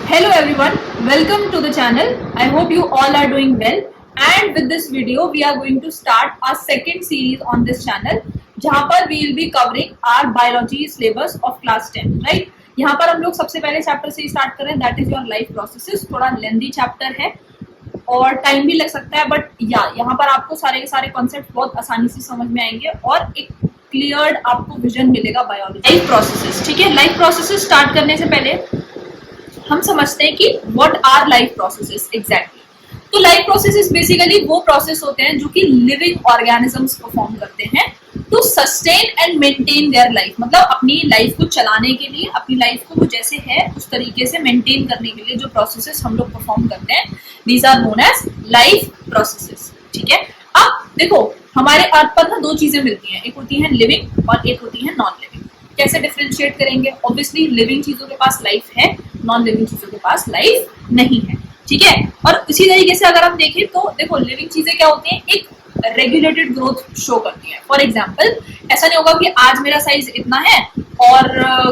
Hello everyone, welcome to the channel. I hope you all are doing well. And with this video, we are going to start our second series on this channel, जहाँ पर we will be covering our biology syllabus of class 10, right? यहाँ पर हम लोग सबसे पहले chapter से start करें, that is your life processes. थोड़ा लेंथी चैप्टर है और टाइम भी लग सकता है, बट यहाँ पर आपको सारे के सारे कॉन्सेप्ट बहुत आसानी से समझ में आएंगे और एक क्लियर आपको विजन मिलेगा बायोलॉजी लाइफ प्रोसेसेस. ठीक है, लाइफ प्रोसेसेस स्टार्ट करने से पहले हम समझते हैं कि what are life processes exactly. तो लाइफ प्रोसेसेस बेसिकली वो प्रोसेस होते हैं जो कि लिविंग ऑर्गेनिजम्स परफॉर्म करते हैं to sustain and maintain their life. मतलब अपनी लाइफ को चलाने के लिए, अपनी लाइफ को वो जैसे है उस तरीके से मेंटेन करने के लिए जो प्रोसेसेस हम लोग परफॉर्म करते हैं, these are known as life processes. ठीक है, अब देखो हमारे अर्थ पर ना दो चीजें मिलती हैं, एक होती है लिविंग और एक होती है नॉन लिविंग. कैसे डिफरेंशिएट करेंगे? ऑब्वियसली लिविंग चीजों के पास लाइफ है, नॉन लिविंग चीजों के पास लाइफ नहीं है. ठीक है, और इसी तरीके से अगर हम देखें तो देखो लिविंग चीजें क्या होती हैं, एक रेगुलेटेड ग्रोथ शो करती है. फॉर एग्जाम्पल, ऐसा नहीं होगा कि आज मेरा साइज इतना है और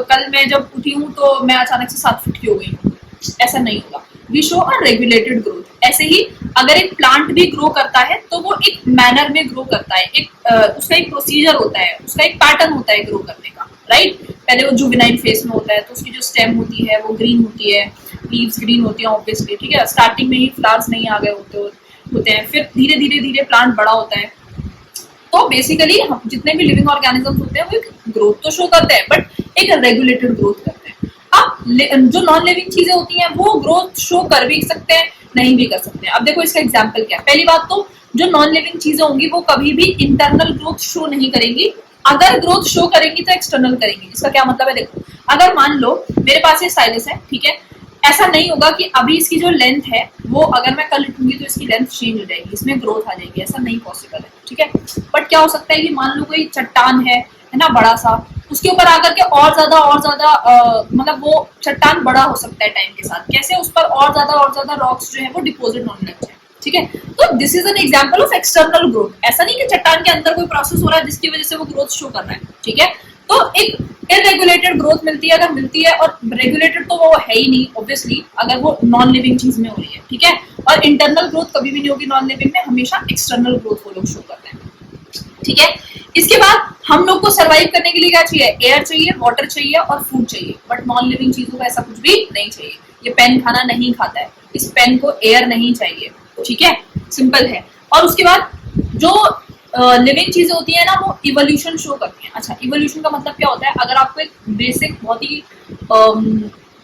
कल मैं जब उठी हूँ तो मैं अचानक से 7 फीट की हो गई हूँ. ऐसा नहीं होगा. We show a regulated growth. ऐसे ही अगर एक प्लांट भी ग्रो करता है तो वो एक मैनर में ग्रो करता है, एक उसका एक प्रोसीजर होता है, उसका एक पैटर्न होता है ग्रो करने का, राइट? पहले वो जुवेनाइल फेज में होता है तो उसकी जो स्टेम होती है वो ग्रीन होती है, लीव्स ग्रीन होती हैं ऑब्वियसली. ठीक है, स्टार्टिंग में ही फ्लावर्स नहीं आ गए होते हैं, फिर धीरे धीरे प्लांट बड़ा होता है. तो बेसिकली हम जितने भी लिविंग ऑर्गेनिजम्स होते हैं वो एक ग्रोथ तो शो करते हैं बट एक रेगुलेटेड ग्रोथ करते हैं. अब जो नॉन लिविंग चीजें होती हैं वो ग्रोथ शो कर भी सकते हैं, नहीं भी कर सकते हैं. अब देखो इसका एग्जाम्पल क्या है. पहली बात तो जो नॉन लिविंग चीजें होंगी वो कभी भी इंटरनल ग्रोथ शो नहीं करेंगी. अगर ग्रोथ शो करेंगी तो एक्सटर्नल करेंगी. इसका क्या मतलब है? देखो अगर मान लो मेरे पास ये स्टाइलस है, ठीक है, ऐसा नहीं होगा कि अभी इसकी जो लेंथ है वो अगर मैं कल लिखूंगी तो इसकी लेंथ चेंज हो जाएगी, इसमें ग्रोथ आ जाएगी. ऐसा नहीं पॉसिबल है. ठीक है, बट क्या हो सकता है कि मान लो कोई चट्टान है ना, बड़ा सा, उसके ऊपर आकर के और ज्यादा मतलब वो चट्टान बड़ा हो सकता है टाइम के साथ. कैसे? उस पर और ज्यादा रॉक्स जो है वो डिपोजिट होने लग जाए. ठीक है, तो this is an example of external growth. ऐसा नहीं कि चट्टान के अंदर कोई प्रोसेस हो रहा है जिसकी वजह से वो ग्रोथ शो कर रहा है. ठीक है, तो एक इरेगुलेटेड ग्रोथ मिलती है, अगर मिलती है, और रेगुलेटेड तो वो है ही नहीं ऑब्वियसली अगर वो नॉन लिविंग चीज में हो रही है. ठीक है, और इंटरनल ग्रोथ कभी भी नहीं होगी नॉन लिविंग में, हमेशा एक्सटर्नल ग्रोथ वो लोग शो करते हैं. ठीक है, इसके बाद हम लोग को सर्वाइव करने के लिए क्या चाहिए? एयर चाहिए, वाटर चाहिए और फूड चाहिए. बट नॉन लिविंग चीजों को ऐसा कुछ भी नहीं चाहिए. ये पेन खाना नहीं खाता है, इस पेन को एयर नहीं चाहिए. ठीक है, सिंपल है. और उसके बाद जो लिविंग चीजें होती है ना वो इवोल्यूशन शो करती हैं. अच्छा, इवोल्यूशन का मतलब क्या होता है? अगर आपको एक बेसिक बहुत ही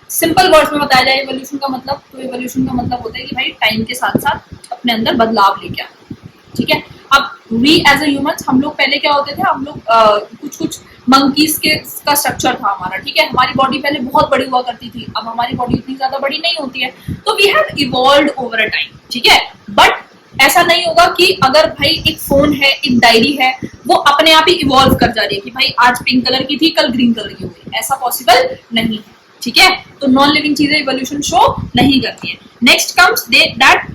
सिंपल वर्ड्स में बताया जाए इवोल्यूशन का मतलब, तो इवोल्यूशन का मतलब होता है कि भाई टाइम के साथ साथ अपने अंदर बदलाव लेके आना. ठीक है, अब वी एज ए ह्यूमंस, हम लोग पहले क्या होते थे, हम लोग कुछ मंकीज का स्ट्रक्चर था हमारा. ठीक है, हमारी बॉडी पहले बहुत बड़ी हुआ करती थी, अब हमारी बॉडी इतनी ज्यादा बड़ी नहीं होती है. तो we have evolved over a time. ठीक है, बट ऐसा नहीं होगा कि अगर भाई एक फोन है, एक डायरी है, वो अपने आप ही इवॉल्व कर जा रही है कि भाई आज पिंक कलर की थी कल ग्रीन कलर की हो गई. ऐसा पॉसिबल नहीं है. ठीक है, तो नॉन लिविंग चीजें इवोल्यूशन शो नहीं करती है. नेक्स्ट कम्स दैट,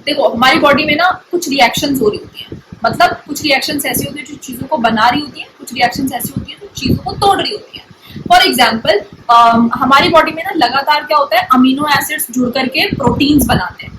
देखो हमारी बॉडी में ना कुछ रिएक्शंस हो रही होती हैं. मतलब कुछ रिएक्शंस ऐसी होती है जो चीजों को बना रही होती है, कुछ रिएक्शंस ऐसी होती है जो चीजों को तोड़ रही होती है. फॉर एग्जाम्पल, हमारी बॉडी में ना लगातार क्या होता है, अमीनो एसिड्स जुड़ करके प्रोटीन्स बनाते हैं.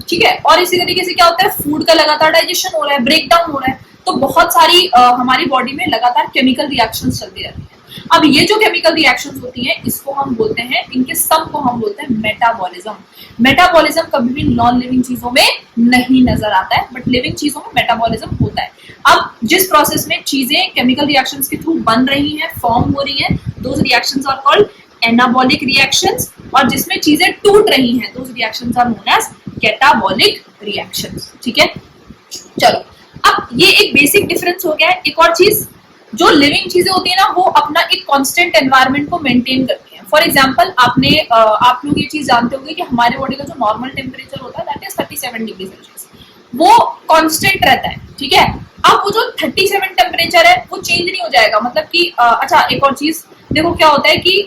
ठीक है, और इसी तरीके से क्या होता है, फूड का लगातार डाइजेशन हो रहा है, ब्रेक डाउन हो रहा है, तो बहुत सारी हमारी बॉडी में लगातार केमिकल रिएक्शंस चलती रहती है. अब ये जो केमिकल रिएक्शंस होती हैं इसको हम बोलते हैं, इनके सम को हम बोलते हैं मेटाबॉलिज्म. मेटाबॉलिज्म कभी भी नॉन लिविंग चीजों में नहीं नजर आता है, बट लिविंग चीजों में मेटाबॉलिज्म होता है. अब जिस प्रोसेस में चीजें केमिकल रिएक्शंस के थ्रू बन रही हैं, फॉर्म हो रही हैं, those reactions are called anabolic reactions. और जिसमें चीजें टूट रही हैं, those reactions are known as catabolic reactions. ठीक है, चलो अब ये एक बेसिक डिफरेंस हो गया है. एक और चीज, जो लिविंग चीजें होती है ना वो अपना एक कांस्टेंट एनवायरनमेंट को मेंटेन करती हैं. फॉर एग्जांपल, आप लोग ये चीज जानते होंगे कि हमारे बॉडी का जो नॉर्मल टेम्परेचर होता है दैट इज 37 डिग्री सेल्सियस, वो कांस्टेंट रहता है. ठीक है, अब वो जो 37 टेम्परेचर है वो चेंज नहीं हो जाएगा. मतलब कि अच्छा, एक और चीज देखो क्या होता है कि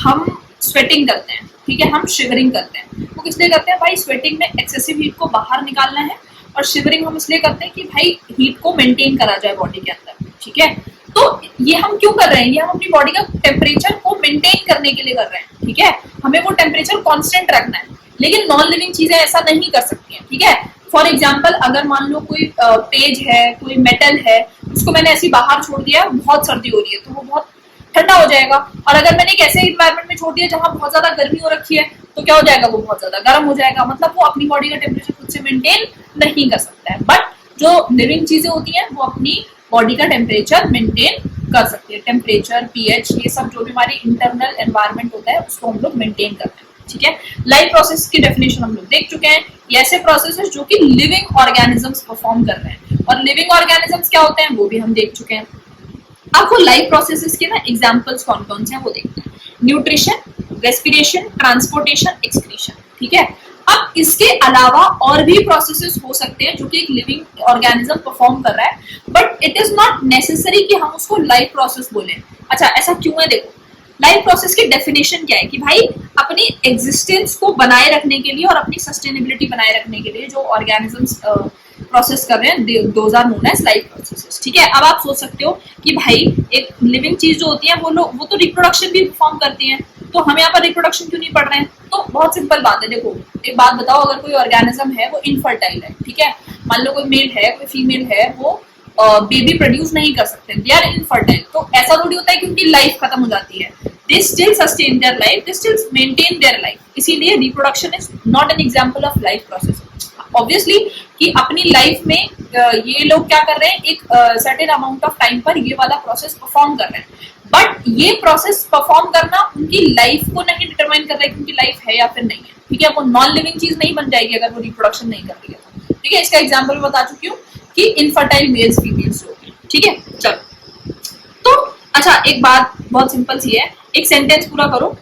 हम स्वेटिंग करते हैं. ठीक है, हम शिवरिंग करते हैं. वो किस लिए करते हैं? भाई स्वेटिंग में एक्सेसिव हीट को बाहर निकालना है, और शिवरिंग हम इसलिए करते हैं कि भाई हीट को मेंटेन करा जाए बॉडी के अंदर. ठीक है, तो ये हम क्यों कर रहे हैं? ये हम अपनी बॉडी का टेम्परेचर को मेंटेन करने के लिए कर रहे हैं. ठीक है, हमें वो टेम्परेचर कांस्टेंट रखना है, लेकिन नॉन लिविंग चीजें ऐसा नहीं कर सकती हैं, ठीक है। फॉर एग्जाम्पल अगर मान लो कोई पेज है, कोई मेटल है, उसको मैंने ऐसी बाहर छोड़ दिया, बहुत सर्दी हो रही है तो वो बहुत ठंडा हो जाएगा, और अगर मैंने एक ऐसे इन्वायरमेंट में छोड़ दिया जहां बहुत ज्यादा गर्मी हो रखी है तो क्या हो जाएगा, वो बहुत ज्यादा गर्म हो जाएगा, मतलब वो अपनी बॉडी का टेम्परेचर खुद से मेंटेन नहीं कर सकता है। बट जो लिविंग चीजें होती हैं वो अपनी बॉडी का टेम्परेचर मेंटेन कर सकती है, टेम्परेचर, पीएच, ये सब जो भी हमारे इंटरनल एनवायरनमेंट होता है उसको हम लोग मेंटेन करते हैं, ठीक है। लाइफ प्रोसेस की डेफिनेशन हम लोग देख चुके हैं, ये ऐसे प्रोसेस जो कि लिविंग ऑर्गेनिजम्स परफॉर्म कर रहे हैं, और लिविंग ऑर्गेनिजम्स क्या होते हैं वो भी हम देख चुके हैं। अब वो लाइफ प्रोसेसेस के ना एग्जांपल्स कौन कौन से हैं वो देखते हैं। न्यूट्रिशन, रेस्पिरेशन, ट्रांसपोर्टेशन, एक्सक्रीशन, ठीक है। अब इसके अलावा और भी प्रोसेसेस हो सकते हैं जो कि एक लिविंग ऑर्गेनिज्म परफॉर्म कर रहा है, but it is not necessary कि हम उसको लाइफ प्रोसेस बोलें। अच्छा, ऐसा क्यों है? देखो, लाइफ प्रोसेस की डेफिनेशन क्या है कि भाई अपनी एग्जिस्टेंस को बनाए रखने के लिए और अपनी सस्टेनेबिलिटी बनाए रखने के लिए जो ऑर्गेनिजम्स प्रोसेस कर रहे हैं, those are known as life processes, ठीक है। अब आप सोच सकते हो कि भाई एक लिविंग चीज जो होती है वो तो रिप्रोडक्शन भी परफॉर्म करती है, तो हम यहाँ पर रिप्रोडक्शन क्यों नहीं पढ़ रहे हैं? तो बहुत सिंपल बात है, देखो एक बात बताओ, अगर कोई ऑर्गेनिज्म है वो इनफर्टाइल है, ठीक है, मान लो कोई मेल है कोई फीमेल है, वो बेबी प्रोड्यूस नहीं कर सकते, दे आर इनफर्टाइल, तो ऐसा थोड़ी होता है कि उनकी लाइफ खत्म हो जाती है, they still sustain their life, they still maintain their life, इसीलिए reproduction is not an example of life process. Obviously कि अपनी लाइफ में ये लोग क्या कर रहे हैं, एक सर्टेन अमाउंट ऑफ टाइम पर ये वाला प्रोसेस परफॉर्म कर रहे हैं, बट ये प्रोसेस परफॉर्म करना उनकी लाइफ को नहीं डिटरमाइन कर रहा है कि उनकी लाइफ है या फिर नहीं है, ठीक है। वो नॉन लिविंग चीज नहीं बन जाएगी अगर वो रिप्रोडक्शन नहीं कर रही है तो, ठीक है। इसका एग्जाम्पल बता चुकी हूँ कि इनफर्टाइल मेल्स फीमेल्स जो होती है, ठीक है। चलो, तो अच्छा एक बात बहुत सिंपल सी है, एक सेंटेंस पूरा करो।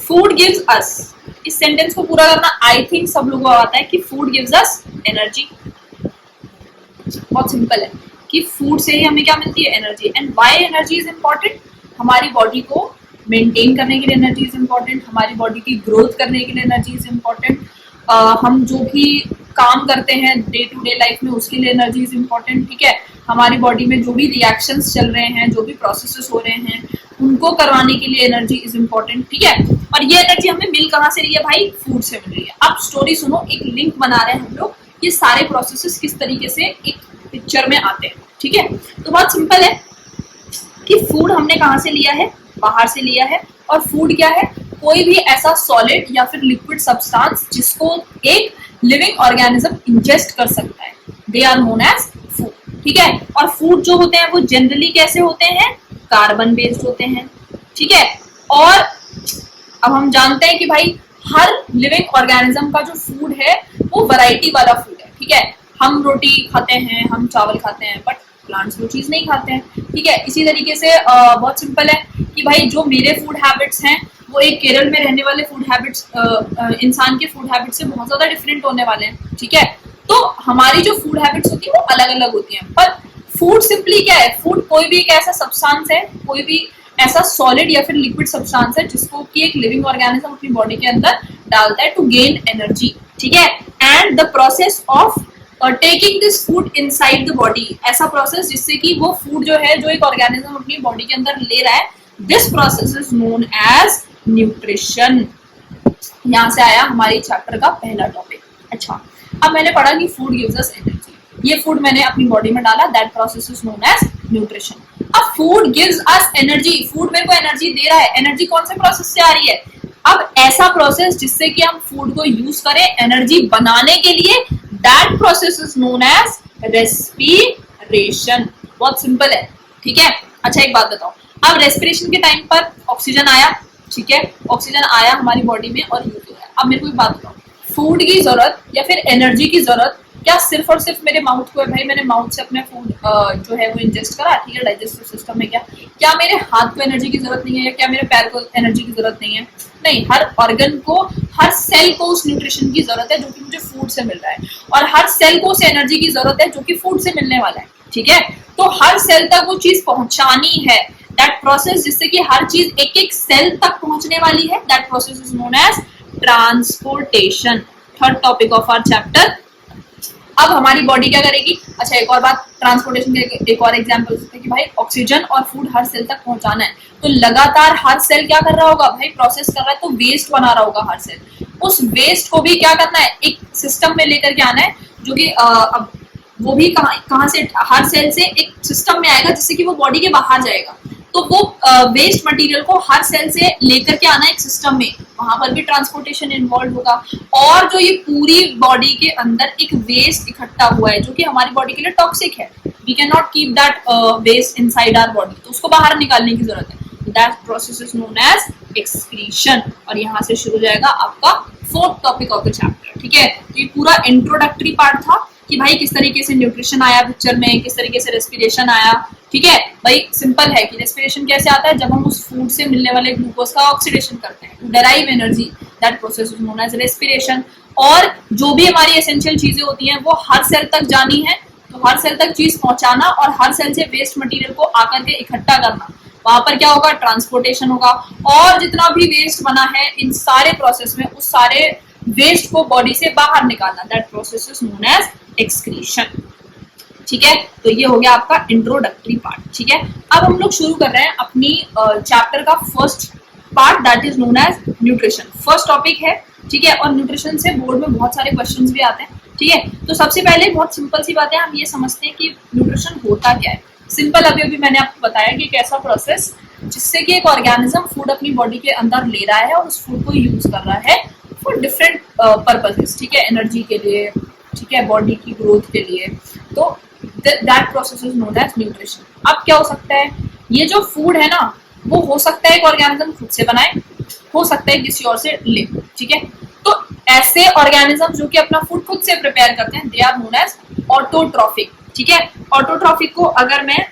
फूड गिव्स अस, इस सेंटेंस को पूरा करना आई थिंक सब लोगों को आता है कि फूड गिव्स अस एनर्जी। बहुत सिंपल है कि फूड से ही हमें क्या मिलती है, energy. And why energy is important? हमारी बॉडी को मेंटेन करने के लिए एनर्जी इज इंपॉर्टेंट, हमारी बॉडी की ग्रोथ करने के लिए एनर्जी इज इंपॉर्टेंट, हम जो भी काम करते हैं डे टू डे लाइफ में उसके लिए एनर्जी इज इंपॉर्टेंट, ठीक है। हमारी बॉडी में जो भी रिएक्शंस चल रहे हैं, जो भी प्रोसेसेस हो रहे हैं, उनको करवाने के लिए एनर्जी इज इंपॉर्टेंट, ठीक है। और ये एनर्जी हमें मिल कहाँ से रही है भाई? फूड से मिल रही है। अब स्टोरी सुनो, एक लिंक बना रहे हैं हम लोग, ये सारे प्रोसेसेस किस तरीके से एक पिक्चर में आते हैं, ठीक है। तो बहुत सिंपल है कि फूड हमने कहाँ से लिया है? बाहर से लिया है। और फूड क्या है? कोई भी ऐसा सॉलिड या फिर लिक्विड सब्सटेंस जिसको एक लिविंग ऑर्गेनिज्म इंजेस्ट कर सकता है, they are known as food, ठीक है। और फूड जो होते हैं वो जनरली कैसे होते हैं? कार्बन बेस्ड होते हैं, ठीक है। और अब हम जानते हैं कि भाई हर लिविंग ऑर्गेनिज्म का जो फूड है वो वैरायटी वाला फूड है, ठीक है। हम रोटी खाते हैं, हम चावल खाते हैं, बट प्लांट्स वो चीज नहीं खाते हैं, ठीक है। इसी तरीके से बहुत सिंपल है कि भाई जो मेरे फूड हैबिट्स हैं वो एक केरल में रहने वाले फूड हैबिट्स इंसान के फूड हैबिट्स से बहुत ज्यादा डिफरेंट होने वाले हैं, ठीक है। तो हमारी जो फूड हैबिट्स होती है वो अलग अलग होती हैं, पर फूड सिंपली क्या है? फूड कोई भी एक ऐसा सब्सटेंस है, कोई भी ऐसा सॉलिड या फिर लिक्विड सब्सटेंस है जिसको कि एक लिविंग ऑर्गेनिज्म अपनी बॉडी के अंदर डालता है टू गेन एनर्जी, ठीक है। And the process of taking this food inside the body, ऐसा प्रोसेस जिससे कि वो फूड जो है, जो एक ऑर्गेनिज्म अपनी बॉडी के अंदर ले रहा है, this process is known as nutrition. यहाँ से आया हमारे चैप्टर का पहला टॉपिक। अच्छा, अब मैंने पढ़ा कि फूड गिव्स अस एनर्जी, ये फूड मैंने अपनी बॉडी में डाला, that process is known as nutrition. अब food gives us energy, food मेरे को एनर्जी दे रहा है, एनर्जी कौन से प्रोसेस से आ रही है? अब ऐसा प्रोसेस जिससे कि हम फूड को यूज करें एनर्जी बनाने के लिए, that process is known as respiration. बहुत सिंपल है, ठीक है। अच्छा एक बात बताओ, अब रेस्पिरेशन के टाइम पर ऑक्सीजन आया, ठीक है, ऑक्सीजन आया हमारी बॉडी में और यूज हो गया। अब मेरे को एक बात बताओ, फूड की जरूरत या फिर एनर्जी की जरूरत क्या सिर्फ और सिर्फ मेरे माउथ को है? भाई मैंने माउथ से अपने फूड जो है वो इंजेस्ट करा, ठीक है, डाइजेस्टिव सिस्टम में, क्या मेरे हाथ को एनर्जी की जरूरत नहीं है, या क्या मेरे पैर को एनर्जी की जरूरत नहीं है? नहीं, हर ऑर्गन को, हर सेल को उस न्यूट्रिशन की जरूरत है जो कि मुझे फूड से मिल रहा है, और हर सेल को उस एनर्जी की जरूरत है जो कि फूड से मिलने वाला है, ठीक है। तो हर सेल तक वो चीज पहुंचानी है, दैट प्रोसेस जिससे कि हर चीज एक एक सेल तक पहुंचने वाली है, that process is known as transportation. Third topic of our chapter अब हमारी बॉडी क्या करेगी? अच्छा, एक और बात, ट्रांसपोर्टेशन के एक और एग्जांपल हो सकता है कि भाई ऑक्सीजन और फूड हर सेल तक पहुंचाना है, तो लगातार हर सेल क्या कर रहा होगा भाई? प्रोसेस कर रहा है, तो वेस्ट बना रहा होगा हर सेल। उस वेस्ट को भी क्या करना है? एक सिस्टम में लेकर के आना है, जो कि अब वो भी कहाँ से, हर सेल से एक सिस्टम में आएगा जिससे कि वो बॉडी के बाहर जाएगा। तो वो वेस्ट मटेरियल को हर सेल से लेकर के आना एक सिस्टम में, वहां पर भी ट्रांसपोर्टेशन इन्वॉल्व होगा। और जो ये पूरी बॉडी के अंदर एक वेस्ट इकट्ठा हुआ है जो कि हमारी बॉडी के लिए टॉक्सिक है, we can not keep that waste inside our body, तो उसको बाहर निकालने की जरूरत है। That process is known as excretion. और यहाँ से शुरू हो जाएगा आपका fourth topic of the chapter. ठीक है, तो ये पूरा इंट्रोडक्टरी पार्ट था कि भाई किस तरीके से न्यूट्रिशन आया पिक्चर में, किस तरीके से रेस्पिरेशन आया। ठीक है भाई, सिंपल है कि रेस्पिरेशन कैसे आता है? जब हम उस फूड से मिलने वाले ग्लूकोज का ऑक्सीडेशन करते हैं to derive energy, that process is known as respiration. और जो भी हमारी एसेंशियल चीजें होती हैं वो हर सेल तक जानी है, तो हर सेल तक चीज पहुंचाना और हर सेल से वेस्ट मटेरियल को आकर के इकट्ठा करना, वहां पर क्या होगा? ट्रांसपोर्टेशन होगा। और जितना भी वेस्ट बना है इन सारे प्रोसेस में, उस सारे वेस्ट को बॉडी से बाहर निकालना, that process is known as excretion. ठीक है, तो ये हो गया आपका इंट्रोडक्टरी पार्ट। ठीक है, अब हम लोग शुरू कर रहे हैं अपनी चैप्टर का first part, that is known as nutrition. First topic है। ठीक है, और न्यूट्रिशन से बोर्ड में बहुत सारे क्वेश्चंस भी आते हैं। ठीक है, तो सबसे पहले बहुत सिंपल सी बात है, हम ये समझते हैं कि न्यूट्रिशन होता क्या है। सिंपल, अभी मैंने आपको बताया कि एक ऐसा प्रोसेस जिससे कि एक ऑर्गेनिज्म फूड अपनी बॉडी के अंदर ले रहा है और उस फूड को यूज कर रहा है फॉर डिफरेंट पर्पसेस। ठीक है, एनर्जी के लिए, ठीक है, बॉडी की ग्रोथ के लिए, तो that process is known as nutrition. अब क्या हो सकता है? ये जो फूड है ना, वो हो सकता है एक ऑर्गेनिज्म खुद से बनाए, हो सकता है किसी और से ले। ठीक है, तो ऐसे ऑर्गेनिज्म जो कि अपना फूड खुद से प्रिपेयर करते हैं, they are known as autotrophic. ठीक है, ऑटोट्रॉफिक को अगर मैं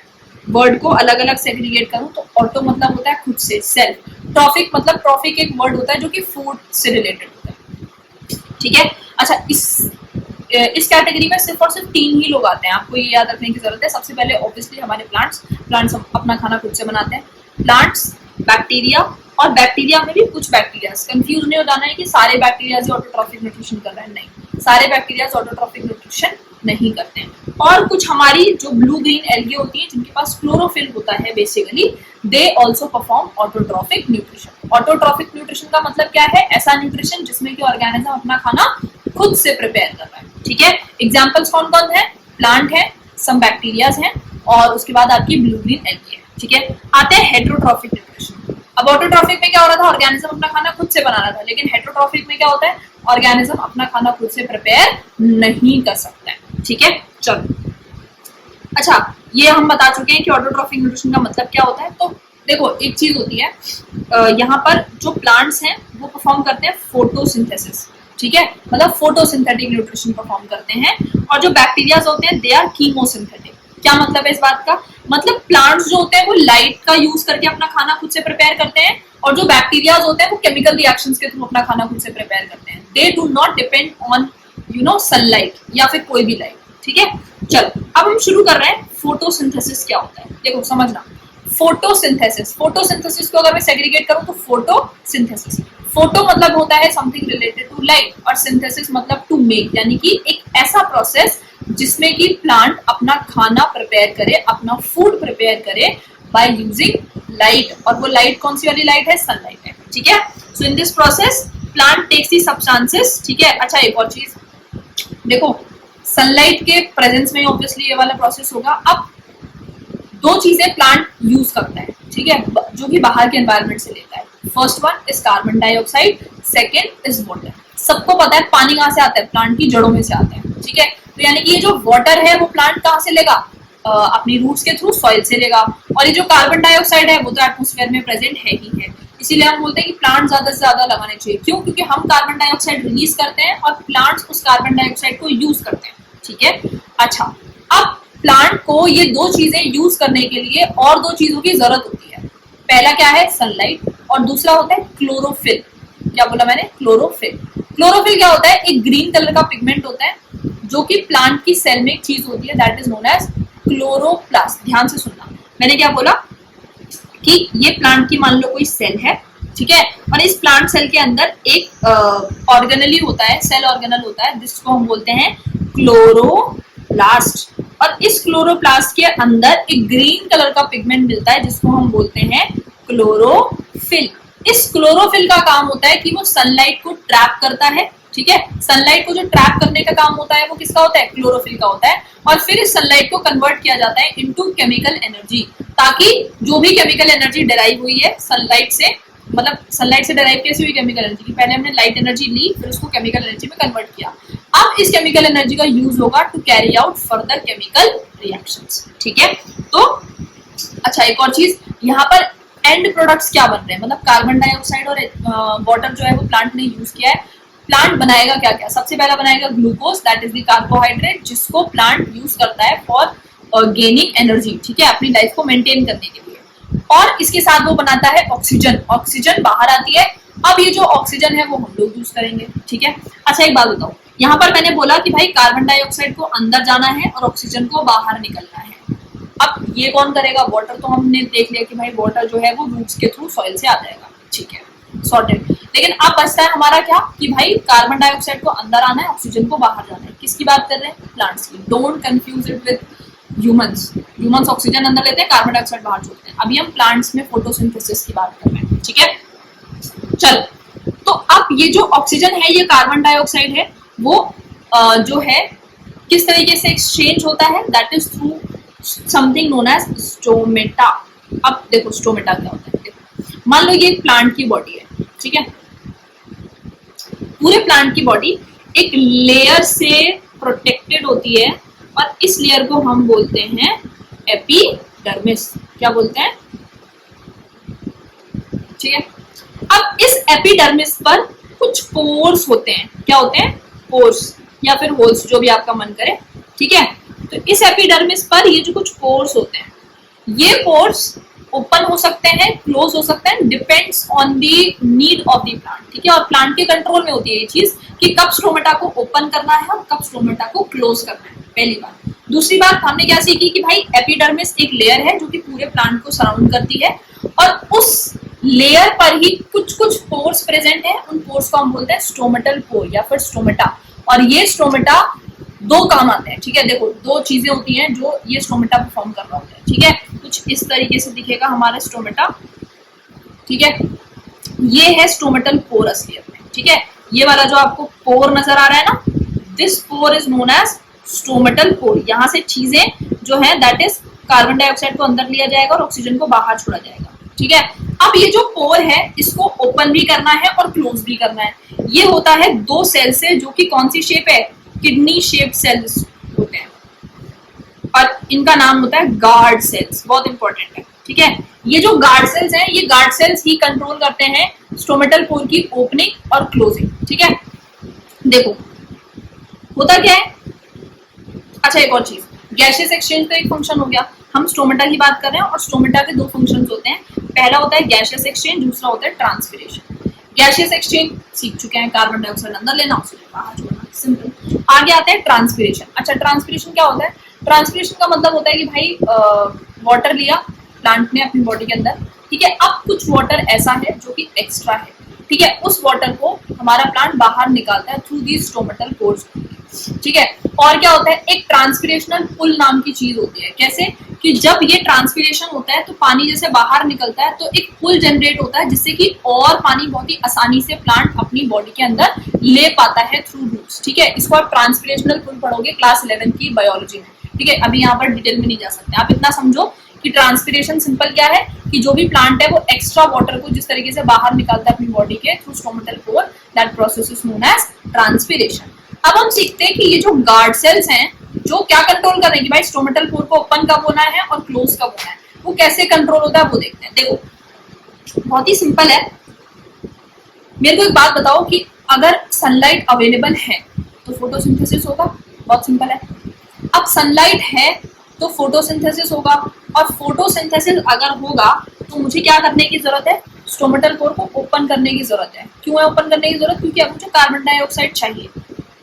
वर्ड को अलग अलग सेग्रीगेट करूं तो ऑटो मतलब होता है खुद से, सेल्फ। ट्रॉफिक मतलब, ट्रॉफिक एक वर्ड होता है जो कि फूड से रिलेटेड होता है। ठीक है, अच्छा, इस कैटेगरी में सिर्फ और सिर्फ 3 ही लोग आते हैं, आपको ये याद रखने की जरूरत है। सबसे पहले ऑब्वियसली हमारे प्लांट्स अपना खाना खुद से बनाते हैं। प्लांट्स, बैक्टीरिया, और बैक्टीरिया में भी कुछ बैक्टीरिया, कंफ्यूज नहीं हो जाना है कि सारे बैक्टीरिया ऑटोट्रॉफिक न्यूट्रिशन कर रहे हैं, नहीं, सारे बैक्टीरिया ऑटोट्रॉफिक न्यूट्रिशन नहीं करते हैं। और कुछ हमारी जो ब्लू ग्रीन एल्गे होती हैं जिनके पास क्लोरोफिल होता है, basically they also perform autotrophic nutrition. Autotrophic nutrition का मतलब क्या है? ऐसा न्यूट्रिशन जिसमें कि ऑर्गेनिज्म अपना खाना खुद से प्रिपेयर कर रहा है। ठीक है, एग्जाम्पल्स कौन कौन है? प्लांट है, सम बैक्टीरियाज हैं, और उसके बाद आपकी ब्लू ग्रीन एल्गे है। ठीक है, आते हैं हेटेरोट्रॉफिक न्यूट्रिशन। अब ऑटोट्रॉफिक में क्या हो रहा था? ऑर्गेनिज्म अपना खाना खुद से बना रहा था, लेकिन हेटेरोट्रॉफिक में क्या होता है? ऑर्गेनिज्म अपना खाना खुद से प्रिपेयर नहीं कर सकता है। ठीक है, चलो, अच्छा, ये हम बता चुके हैं कि ऑटोट्रॉफिक न्यूट्रिशन का मतलब क्या होता है। तो देखो, एक चीज होती है, यहाँ पर जो प्लांट्स हैं वो परफॉर्म करते हैं फोटोसिंथेसिस। ठीक है, मतलब फोटोसिंथेटिक न्यूट्रिशन परफॉर्म करते हैं। और जो बैक्टीरियाज होते हैं, दे आर कीमोसिंथेटिक। क्या मतलब है इस बात का? मतलब प्लांट्स जो होते हैं वो लाइट का यूज करके अपना खाना खुद से प्रिपेयर करते हैं, और जो बैक्टीरियाज होते हैं वो केमिकल रिएक्शंस के थ्रू अपना खाना खुद से प्रिपेयर करते हैं। They do not depend on sunlight या फिर कोई भी लाइट। ठीक है, चलो, अब हम शुरू कर रहे हैं। फोटोसिंथेसिस क्या होता है? देखो, समझना, फोटोसिंथेसिस को अगर मैं सेग्रीगेट करूं तो फोटोसिंथेसिस, फोटो मतलब होता है समथिंग रिलेटेड टू लाइट, और सिंथेसिस मतलब टू मेक, यानी कि एक ऐसा प्रोसेस जिसमें कि प्लांट अपना खाना प्रिपेयर करे, अपना फूड प्रिपेयर करे बाय यूजिंग लाइट। और वो लाइट कौन सी वाली लाइट है? सनलाइट है। ठीक है, so in this process plant takes the substances. ठीक है, अच्छा, एक और चीज देखो, सनलाइट के प्रेजेंस में ऑब्वियसली ये वाला प्रोसेस होगा। अब 2 चीजें प्लांट यूज करता है, ठीक है, जो कि बाहर के एनवायरनमेंट से लेता है। First one is carbon dioxide, second is water. सबको पता है पानी कहाँ से आता है? प्लांट की जड़ों में से आता है। ठीक है, तो यानी कि ये जो वाटर है वो प्लांट कहाँ से लेगा? अपनी रूट्स के थ्रू, सॉइल से लेगा। और ये जो कार्बन डाइऑक्साइड है वो तो एटमोस्फेयर में प्रेजेंट है ही है, इसीलिए हम बोलते हैं कि प्लांट ज्यादा से ज्यादा लगाने चाहिए। क्यों? क्योंकि हम कार्बन डाइऑक्साइड रिलीज करते हैं और प्लांट्स उस कार्बन डाइऑक्साइड को यूज करते हैं। ठीक है, अच्छा, अब प्लांट को ये 2 चीजें यूज करने के लिए और 2 चीजों की जरूरत होती है। पहला क्या है? सनलाइट, और दूसरा होता है क्लोरोफिल। क्या बोला मैंने? क्लोरोफिल। क्लोरोफिल क्या होता है? एक ग्रीन कलर का पिगमेंट होता है जो कि प्लांट की सेल में एक चीज होती है, that is known as chloroplast. ध्यान से सुनना, मैंने क्या बोला कि ये प्लांट की मान लो कोई सेल है, ठीक है, और इस प्लांट सेल के अंदर एक ऑर्गेनली होता है, सेल ऑर्गेनल होता है, जिसको हम बोलते हैं क्लोरोप्लास्ट। और इस क्लोरोप्लास्ट के अंदर एक ग्रीन कलर का पिगमेंट मिलता है जिसको हम बोलते हैं क्लोरोफिल। इस क्लोरोफिल का काम होता है कि वो सनलाइट को ट्रैप करता है, ठीक है। सनलाइट को जो ट्रैप करने का काम होता है वो किसका होता है, क्लोरोफिल का होता है। और फिर इस सनलाइट को कन्वर्ट किया जाता है इनटू केमिकल एनर्जी, ताकि जो भी केमिकल एनर्जी डिराइव हुई है सनलाइट से, मतलब सनलाइट से डिराइव कैसे हुई केमिकल एनर्जी की, पहले हमने लाइट एनर्जी ली फिर उसको केमिकल एनर्जी में कन्वर्ट किया। अब इस केमिकल एनर्जी का यूज होगा to carry out further chemical reactions, ठीक है। तो अच्छा, एक और चीज, यहाँ पर एंड प्रोडक्ट्स क्या बन रहे हैं, मतलब कार्बन डाइऑक्साइड और वाटर जो है वो प्लांट ने यूज किया है। प्लांट बनाएगा क्या क्या, सबसे पहला बनाएगा glucose, that is the carbohydrate, जिसको प्लांट यूज करता है फॉर गेनिंग एनर्जी, ठीक है, अपनी लाइफ को मेंटेन करने के लिए। और इसके साथ वो बनाता है ऑक्सीजन, ऑक्सीजन बाहर आती है। अब ये जो ऑक्सीजन है वो हम लोग यूज करेंगे, ठीक है। अच्छा, एक बात बताओ, यहाँ पर मैंने बोला कि भाई कार्बन डाइऑक्साइड को अंदर जाना है और ऑक्सीजन को बाहर निकलना है। अब ये कौन करेगा, वाटर तो हमने देख लिया कि भाई वाटर जो है वो रूट्स के थ्रू सॉइल से आ जाएगा, ठीक है, सॉर्टेड। लेकिन अब बचता है हमारा क्या, कि भाई कार्बन डाइऑक्साइड को अंदर आना है, ऑक्सीजन को बाहर जाना है। किसकी बात कर रहे हैं, प्लांट्स की। Don't confuse it with humans. Humans oxygen अंदर लेते हैं, कार्बन डाइऑक्साइड बाहर छोड़ते हैं। अभी हम प्लांट्स में फोटोसिंथेसिस की बात कर रहे हैं, ठीक है। चलो, तो अब ये जो ऑक्सीजन है, ये कार्बन डाइऑक्साइड है, वो जो है किस तरीके से एक्सचेंज होता है, that is through something known as stomata. अब देखो स्टोमेटा क्या होता है, देखो मान लो ये एक प्लांट की बॉडी है, ठीक है। पूरे प्लांट की बॉडी एक लेयर से प्रोटेक्टेड होती है और इस लेयर को हम बोलते हैं एपिडर्मिस। क्या बोलते हैं, ठीक है। अब इस एपिडर्मिस पर कुछ पोर्स होते हैं, क्या होते हैं, पोर्स या फिर होल्स, जो भी आपका मन करे, ठीक है। तो इस एपिडर्मिस पर ये जो कुछ पोर्स होते हैं, ये पोर्स ओपन हो सकते हैं, क्लोज हो सकते हैं, depends on the need of the plant, ठीक है। और प्लांट के कंट्रोल में होती है ये चीज कि कब स्टोमेटा को ओपन करना है और कब स्टोमेटा को क्लोज करना है, पहली बात। दूसरी बात हमने क्या सीखी कि भाई एपिडर्मिस एक लेयर है जो कि पूरे प्लांट को सराउंड करती है और उस लेयर पर ही कुछ कुछ पोर्स प्रेजेंट है। उन पोर्स को हम बोलते हैं स्टोमेटल पोर या फिर स्टोमेटा। और ये स्टोमेटा दो काम आते हैं, ठीक है। देखो दो चीजें होती हैं जो ये स्टोमेटा परफॉर्म कर रहा होता है, ठीक है। कुछ इस तरीके से दिखेगा हमारा स्टोमेटा, ठीक है। ये है स्टोमेटल पोर असलियत में, ठीक है। ये वाला जो आपको पोर नजर आ रहा है ना, this pore is known as stomatal pore. यहाँ से चीजें जो है दैट इज कार्बन डाइऑक्साइड को अंदर लिया जाएगा और ऑक्सीजन को बाहर छोड़ा जाएगा, ठीक है। अब ये जो पोर है इसको ओपन भी करना है और क्लोज भी करना है। ये होता है दो सेल से, जो कि कौन सी शेप है, किडनी शेप सेल्स होते हैं और इनका नाम होता है गार्ड सेल्स। बहुत इंपॉर्टेंट है, ठीक है। ये जो गार्ड सेल्स हैं, ये गार्ड सेल्स ही कंट्रोल करते हैं स्टोमेटल पोर की ओपनिंग और क्लोजिंग, ठीक है। देखो होता क्या है, अच्छा एक और चीज, गैसियस एक्सचेंज तो एक फंक्शन हो गया। हम स्टोमेटा की बात कर रहे हैं और स्टोमेटा के दो फंक्शंस होते हैं। पहला होता है गैसियस एक्सचेंज, दूसरा होता है ट्रांसपिरेशन। गैसियस एक्सचेंज सीख चुके हैं, कार्बन डाइऑक्साइड अंदर लेना, ऑक्सीजन बाहर छोड़ना, सिंपल। आगे आते हैं ट्रांसपिरेशन। अच्छा, ट्रांसपिरेशन क्या होता है, ट्रांसपिरेशन का मतलब होता है कि भाई वाटर लिया प्लांट ने अपनी बॉडी के अंदर, ठीक है। अब कुछ वाटर ऐसा है जो कि एक्स्ट्रा है, ठीक है। उस वाटर को हमारा प्लांट बाहर निकालता है थ्रू दी स्टोमेटल पोर्स, ठीक है। और क्या होता है, एक ट्रांसपिरेशनल पुल नाम की चीज होती है। कैसे कि जब ये ट्रांसपिरेशन होता है तो पानी जैसे बाहर निकलता है तो एक पुल जनरेट होता है, जिससे कि और पानी बहुत ही आसानी से प्लांट अपनी बॉडी के अंदर ले पाता है थ्रू रूट्स, ठीक है। इसको आप ट्रांसपिरेशनल पुल पढ़ोगे क्लास 11 की बायोलॉजी में, ठीक है। अभी यहाँ पर डिटेल में नहीं जा सकते। आप इतना समझो कि ट्रांसपिरेशन सिंपल क्या है, कि जो भी प्लांट है वो एक्स्ट्रा वाटर को जिस तरीके से बाहर निकालता है अपनी बॉडी के through stomatal pore, that process is known as transpiration. अब हम सीखते हैं कि ये जो गार्ड सेल्स हैं जो क्या कंट्रोल कर रहे हैं कि भाई स्टोमेटल पोर को ओपन कब होना है और क्लोज कब होना है, वो कैसे कंट्रोल होता है वो देखते हैं। देखो बहुत ही सिंपल है। मेरे को एक बात बताओ कि अगर सनलाइट अवेलेबल है तो फोटोसिंथेसिस होगा, बहुत सिंपल है। अब सनलाइट है तो फोटोसिंथेसिस होगा, और फोटोसिंथेसिस अगर होगा तो मुझे क्या करने की जरूरत है, स्टोमेटल पोर को ओपन करने की जरूरत है। क्यों है ओपन करने की जरूरत, क्योंकि अब मुझे कार्बन डाइऑक्साइड चाहिए,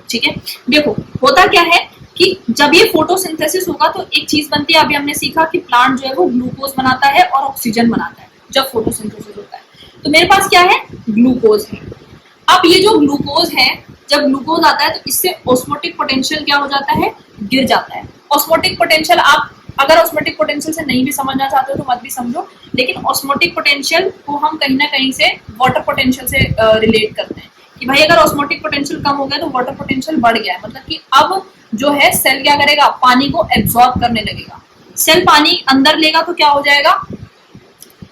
ठीक है। देखो होता क्या है कि जब ये फोटोसिंथेसिस होगा तो एक चीज बनती है, अभी हमने सीखा कि प्लांट जो है वो ग्लूकोज बनाता है और ऑक्सीजन बनाता है जब फोटोसिंथेसिस होता है। तो मेरे पास क्या है, ग्लूकोज है। अब ये जो ग्लूकोज है जब ग्लूकोज आता है तो इससे ऑस्मोटिक पोटेंशियल क्या हो जाता है, गिर जाता है। ऑस्मोटिक पोटेंशियल आप अगर ऑस्मोटिक पोटेंशियल से नहीं भी समझना चाहते हो तो मत भी समझो, लेकिन ऑस्मोटिक पोटेंशियल को हम कहीं ना कहीं से वाटर पोटेंशियल से रिलेट करते हैं कि भाई अगर ऑस्मोटिक पोटेंशियल कम हो गया तो वाटर पोटेंशियल बढ़ गया है, मतलब कि अब जो है सेल क्या करेगा, पानी को एब्जॉर्ब करने लगेगा। सेल पानी अंदर लेगा तो क्या हो जाएगा,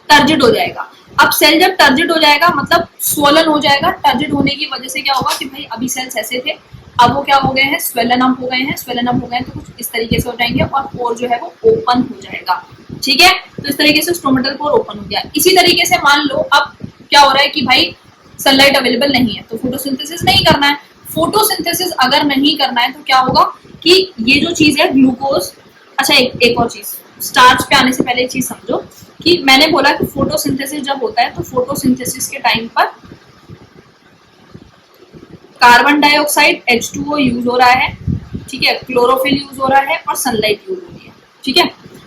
टर्जिड हो जाएगा। अब सेल जब टर्जिड हो जाएगा मतलब स्वोलन हो जाएगा। टर्जिड होने की वजह से क्या होगा कि भाई अभी सेल्स ऐसे थे, अब वो क्या हो गए हैं, स्वेलन अप हो गए हैं। स्वेलन अप हो गए हैं तो कुछ इस तरीके से हो जाएंगे और पोर जो है वो ओपन हो जाएगा। ठीक है, तो इस तरीके से स्टोमेटल पोर ओपन हो गया। इसी तरीके से मान लो अब क्या हो रहा है कि भाई सनलाइट अवेलेबल नहीं है तो फोटोसिंथेसिस नहीं करना है। फोटोसिंथेसिस अगर नहीं करना है तो क्या होगा कि ये जो चीज है ग्लूकोज, अच्छा एक और चीज, स्टार्च पे आने से पहले एक चीज समझो कि मैंने बोला कि फोटोसिंथेसिस जब होता है तो फोटोसिंथेसिस के टाइम पर कार्बन डाइऑक्साइड H2O यूज हो रहा है, ठीक है, क्लोरोफिल यूज हो रहा है और सनलाइट यूज हो रही है। ठीक है,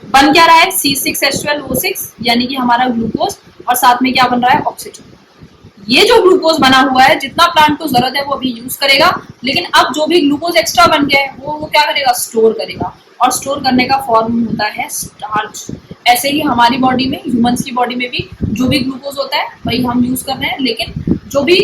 बन क्या रहा है, C6H12O6 यानी कि हमारा ग्लूकोज, और साथ में क्या बन रहा है, ऑक्सीजन। ये जो ग्लूकोज बना हुआ है जितना प्लांट को जरूरत है वो अभी यूज करेगा, लेकिन अब जो भी ग्लूकोज एक्स्ट्रा बन गया है वो क्या करेगा, स्टोर करेगा, और स्टोर करने का फॉर्म होता है स्टार्च। ऐसे ही हमारी बॉडी में, ह्यूमंस की बॉडी में भी जो भी ग्लूकोज होता है वही हम यूज कर रहे हैं, लेकिन जो भी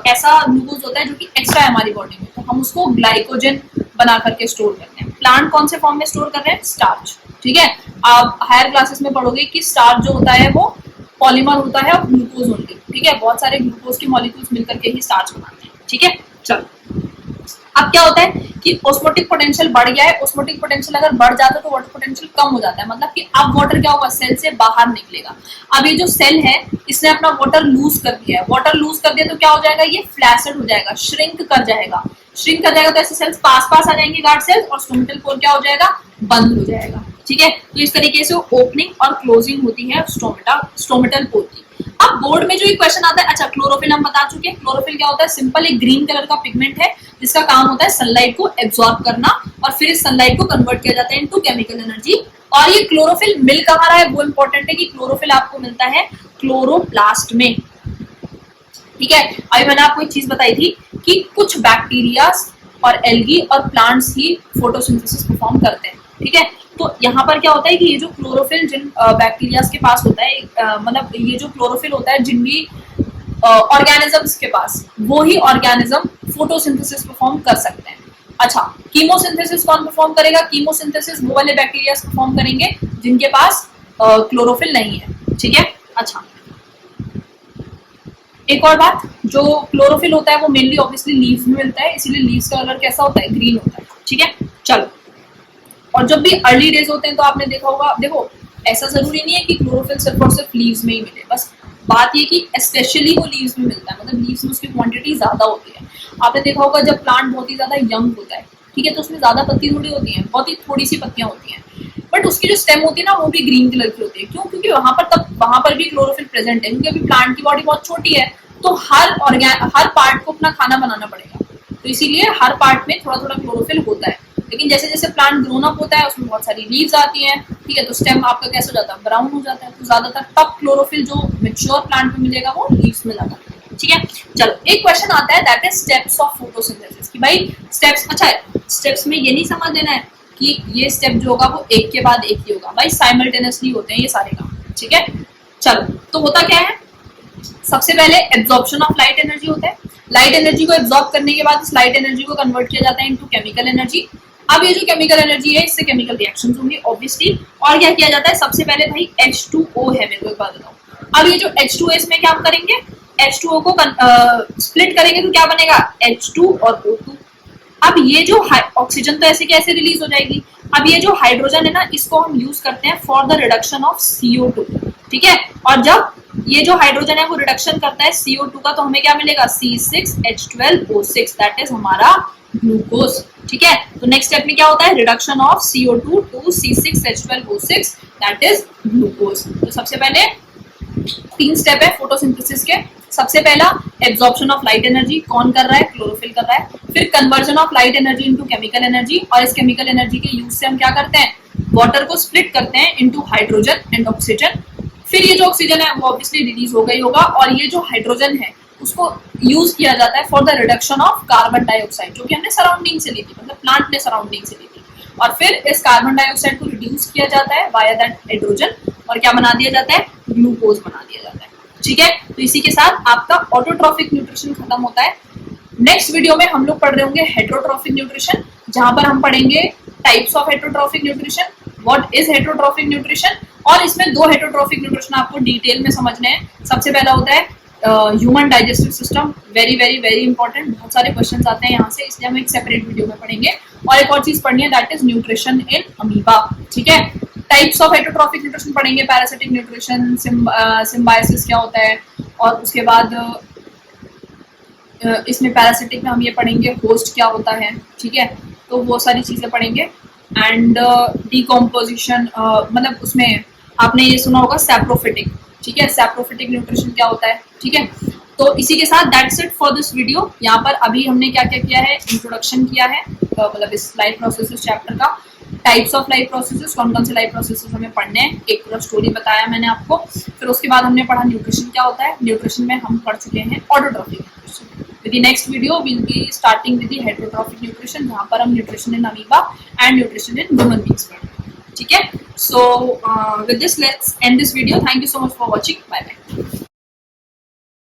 ऐसा ग्लूकोज होता है जो कि एक्स्ट्रा है हमारी बॉडी में तो हम उसको ग्लाइकोजन बना करके स्टोर करते हैं। प्लांट कौन से फॉर्म में स्टोर कर रहे हैं, स्टार्च। ठीक है, आप हायर क्लासेस में पढ़ोगे कि स्टार्च जो होता है वो पॉलीमर होता है और ग्लूकोज ओनली। ठीक है, बहुत सारे ग्लूकोज के मॉलिक्यूल्स मिलकर के ही स्टार्च बनाते हैं। ठीक है, चलो अब क्या होता है कि ऑस्मोटिक पोटेंशियल बढ़ गया है। ऑस्मोटिक पोटेंशियल अगर बढ़ जाता है तो वाटर पोटेंशियल कम हो जाता है, मतलब कि अब वाटर क्या होगा, सेल से बाहर निकलेगा। अब ये जो सेल है इसने अपना वाटर लूज कर दिया है। वाटर लूज कर दिया तो क्या हो जाएगा, ये फ्लैसिड हो जाएगा, श्रिंक कर जाएगा। श्रिंक कर जाएगा तो ऐसे सेल्स पास पास आ जाएंगे, गार्ड सेल्स, और स्टोमेटल पोर क्या हो जाएगा, बंद हो जाएगा। ठीक है, तो इस तरीके से ओपनिंग और क्लोजिंग होती है स्टोमेटल पोर की। अब बोर्ड में जो एक क्वेश्चन आता है, अच्छा क्लोरोफिल हम बता चुके हैं। क्लोरोफिल क्या होता है, सिंपल एक ग्रीन कलर का पिगमेंट है जिसका काम होता है सनलाइट को एब्जॉर्ब करना और फिर इस सनलाइट को कन्वर्ट किया जाता है इनटू केमिकल एनर्जी। और ये क्लोरोफिल मिल कहाँ रहा है, वो इंपॉर्टेंट है कि क्लोरोफिल आपको मिलता है क्लोरोप्लास्ट में। ठीक है, अभी मैंने आपको एक चीज बताई थी कि कुछ बैक्टीरिया और एल्गी और प्लांट्स ही फोटोसिंथेसिस परफॉर्म करते हैं। ठीक है, तो यहाँ पर क्या होता है कि ये जो क्लोरोफिल जिन बैक्टीरिया के पास होता है, मतलब ये जो क्लोरोफिल होता है जिन भी ऑर्गेनिजम्स के पास, वो ही ऑर्गेनिज्म फोटोसिंथेसिस परफॉर्म कर सकते हैं। अच्छा, कीमोसिंथेसिस कौन परफॉर्म करेगा, कीमोसिंथेसिस वो वाले बैक्टीरिया परफॉर्म करेंगे जिनके पास क्लोरोफिल नहीं है। ठीक है, अच्छा एक और बात, जो क्लोरोफिल होता है वो मेनली ऑब्वियसली लीव्स में मिलता है, इसीलिए लीव्स का कलर कैसा होता है, ग्रीन होता है। ठीक है, चलो, और जब भी अर्ली डेज होते हैं तो आपने देखा होगा, देखो ऐसा जरूरी नहीं है कि क्लोरोफिल सिर्फ और सिर्फ लीव्स में ही मिले, बस बात ये कि स्पेशली वो लीव्स में मिलता है, मतलब लीव्स में उसकी क्वांटिटी ज्यादा होती है। आपने देखा होगा जब प्लांट बहुत ही ज्यादा यंग होता है, ठीक है, तो उसमें ज्यादा पत्ती थोड़ी होती है, बहुत ही थोड़ी सी पत्तियां होती हैं, बट उसकी जो स्टेम होती है ना वो भी ग्रीन कलर की होती है। क्यों, क्योंकि वहां पर भी क्लोरोफिल प्रेजेंट है, क्योंकि अभी प्लांट की बॉडी बहुत छोटी है तो हर पार्ट को अपना खाना बनाना पड़ेगा, तो इसीलिए हर पार्ट में थोड़ा थोड़ा क्लोरोफिल होता है। लेकिन जैसे जैसे प्लांट ग्रोन अप होता है उसमें बहुत सारी लीव्स आती हैं, ठीक है, तो स्टेम आपका कैसे हो जाता है, ब्राउन हो जाता है। तो ज्यादातर तब क्लोरोफिल जो मैच्योर प्लांट में मिलेगा वो लीव्स में ज्यादा। ठीक है, चलो एक क्वेश्चन आता है that is steps of photosynthesis, कि भाई स्टेप्स, अच्छा स्टेप्स में ये नहीं समझ लेना है कि ये स्टेप जो होगा वो एक के बाद एक ही होगा, भाई साइमल्टेनियसली होते हैं ये सारे काम। ठीक है, चलो तो होता क्या है, सबसे पहले एब्जॉर्प्शन ऑफ लाइट एनर्जी होता है। लाइट एनर्जी को एब्जॉर्ब करने के बाद इस लाइट एनर्जी को कन्वर्ट किया जाता है इनटू केमिकल एनर्जी। अब ये जो केमिकल एनर्जी है इससे केमिकल रिएक्शंस होंगे ऑब्वियसली। और क्या किया जाता है, सबसे पहले भाई H2O है, मेरे को एक बात बताओ, अब ये जो H2O इसमें क्या करेंगे, H2O को स्प्लिट करेंगे तो क्या बनेगा, H2 और O2। अब ये जो ऑक्सीजन तो ऐसे कैसे रिलीज हो जाएगी, अब ये जो हाइड्रोजन है ना इसको हम यूज करते हैं for the reduction of CO2। ठीक है, और जब ये जो हाइड्रोजन है वो रिडक्शन करता है CO2 का तो हमें क्या मिलेगा, C6H12O6, दैट इज हमारा ग्लूकोज। ठीक है, तो नेक्स्ट स्टेप में क्या होता है, reduction of CO2 to C6H12O6, that is glucose. तो सबसे पहले 3 स्टेप है फोटोसिंथेसिस के। सबसे पहला एब्जॉर्प्शन ऑफ लाइट एनर्जी, कौन कर रहा है, क्लोरोफिल कर रहा है। फिर conversion of light energy into chemical energy, और इस केमिकल एनर्जी के यूज से हम क्या करते हैं, वाटर को स्प्लिट करते हैं इनटू हाइड्रोजन एंड ऑक्सीजन। फिर ये जो ऑक्सीजन है वो ऑब्वियसली रिलीज हो गई होगा, और ये जो हाइड्रोजन है उसको यूज किया जाता है for the reduction of carbon dioxide, जो कि हमने सराउंडिंग से ली थी, मतलब प्लांट ने सराउंडिंग से ली थी। और फिर इस कार्बन डाइऑक्साइड को रिड्यूस किया जाता है वाया दैट हाइड्रोजन, और क्या बना दिया जाता है, ग्लूकोज बना दिया जाता है। ठीक है, तो इसी के साथ आपका ऑटोट्रॉफिक न्यूट्रिशन खत्म होता है। नेक्स्ट वीडियो में हम लोग पढ़ रहे होंगे हेटरोट्रॉफिक न्यूट्रिशन, जहां पर हम पढ़ेंगे types of heterotrophic nutrition, what is heterotrophic nutrition, और इसमें 2 हेटरोट्रॉफिक न्यूट्रिशन आपको डिटेल में समझने हैं। सबसे पहला होता है human digestive system, very very very important, बहुत सारे क्वेश्चंस आते हैं यहाँ से, इसलिए हम एक सेपरेट वीडियो में पढ़ेंगे। और एक और चीज पढ़नी है, that is nutrition in amoeba. ठीक है, टाइप्स ऑफ हेटरोट्रॉफिक न्यूट्रिशन पढ़ेंगे, पैरासिटिक न्यूट्रिशन, सिम्बायोसिस क्या होता है, और उसके बाद इसमें पैरासिटिक में हम ये पढ़ेंगे होस्ट क्या होता है। ठीक है, तो वो सारी चीजें पढ़ेंगे। एंड डिकम्पोजिशन, मतलब उसमें आपने ये सुना होगा सैप्रोफिटिक। ठीक है, सैप्रोफिटिक न्यूट्रिशन क्या होता है। ठीक है, तो इसी के साथ that's it for this video. यहाँ पर अभी हमने क्या क्या किया है, इंट्रोडक्शन किया है, मतलब इस लाइफ प्रोसेसेस चैप्टर का, टाइप्स ऑफ लाइफ प्रोसेसेस, कौन कौन से लाइफ प्रोसेसेस हमें पढ़ने हैं, एक पूरा स्टोरी बताया मैंने आपको। फिर उसके बाद हमने पढ़ा न्यूट्रिशन क्या होता है, न्यूट्रिशन में हम पढ़ चुके हैं autotrophic nutrition. With the next video, we'll be starting with the heterotrophic nutrition, जहाँ पर हम nutrition in amoeba and nutrition in human beings पढ़ेंगे। ठीक है, so with this let's end this video. Thank you so much for watching. Bye bye.